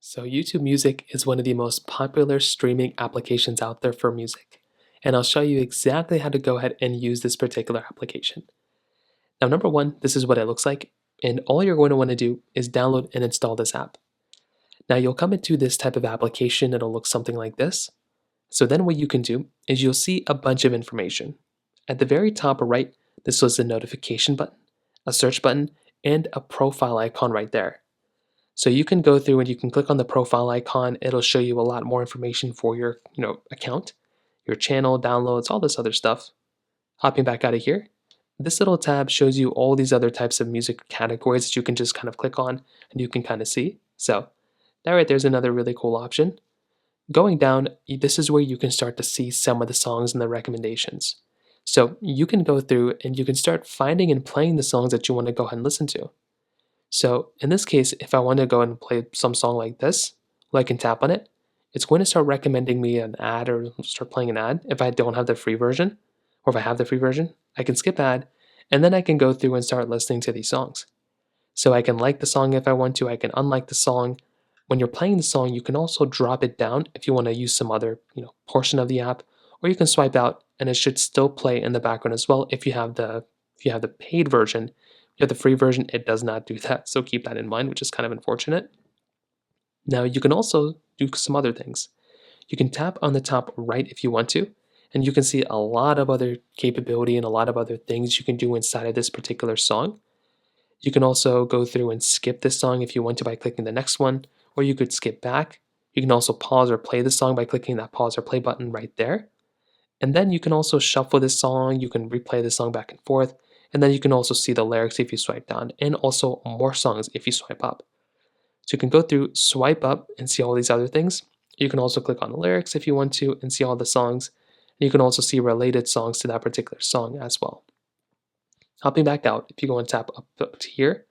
So, YouTube Music is one of the most popular streaming applications out there for music. And I'll show you exactly how to go ahead and use this particular application. Now, number one, this is what it looks like. And all you're going to want to do is download and install this app. Now, you'll come into this type of application, it'll look something like this. So, then what you can do is you'll see a bunch of information. At the very top right, this was a notification button, a search button, and a profile icon right there. So you can go through and you can click on the profile icon. It'll show you a lot more information for your account, your channel, downloads, all this other stuff. Hopping back out of here, this little tab shows you all these other types of music categories that you can just kind of click on and you can kind of see. So that right there's another really cool option. Going down, this is where you can start to see some of the songs and the recommendations. So you can go through and you can start finding and playing the songs that you want to go ahead and listen to. So in this case, if I want to go and play some song like this, well, I can tap on it. It's going to start recommending me an ad or start playing an ad if I don't have the free version. Or if I have the free version, I can skip ad, and then I can go through and start listening to these songs. So I can like the song if I want to, I can unlike the song. When you're playing the song, you can also drop it down if you want to use some other portion of the app, or you can swipe out and it should still play in the background as well if you have the paid version. If you have the free version, it does not do that, so keep that in mind, which is kind of unfortunate. Now you can also do some other things. You can tap on the top right if you want to, and you can see a lot of other capability and a lot of other things you can do inside of this particular song. You can also go through and skip this song if you want to by clicking the next one, or you could skip back. You can also pause or play the song by clicking that pause or play button right there. And then you can also shuffle this song, you can replay the song back and forth, and then you can also see the lyrics if you swipe down, and also more songs if you swipe up. So you can go through, swipe up, and see all these other things. You can also click on the lyrics if you want to and see all the songs. And you can also see related songs to that particular song as well. Hopping back out, if you go and tap up to here,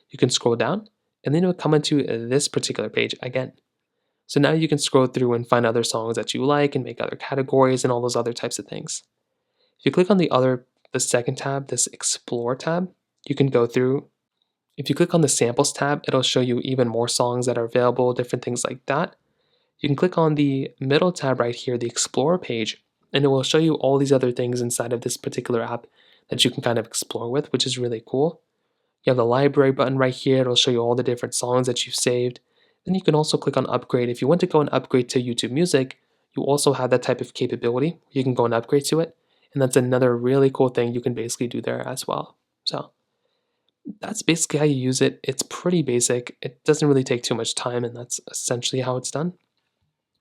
you can scroll down, and then you'll come into this particular page again. So now you can scroll through and find other songs that you like and make other categories and all those other types of things. If you click on the second tab, this Explore tab, you can go through. If you click on the Samples tab, it'll show you even more songs that are available, different things like that. You can click on the middle tab right here, the Explore page, and it will show you all these other things inside of this particular app that you can kind of explore with, which is really cool. You have the library button right here. It'll show you all the different songs that you've saved. Then you can also click on upgrade. If you want to go and upgrade to YouTube Music, you also have that type of capability. You can go and upgrade to it. And that's another really cool thing you can basically do there as well. So that's basically how you use it. It's pretty basic. It doesn't really take too much time, and that's essentially how it's done.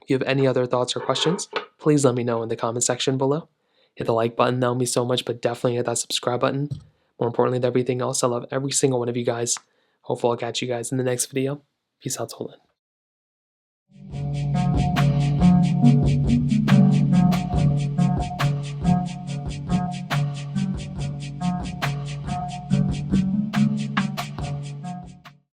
If you have any other thoughts or questions, please let me know in the comment section below. Hit the like button, that would mean so much, but definitely hit that subscribe button. More importantly than everything else, I love every single one of you guys. Hopefully I'll catch you guys in the next video. Peace out till then.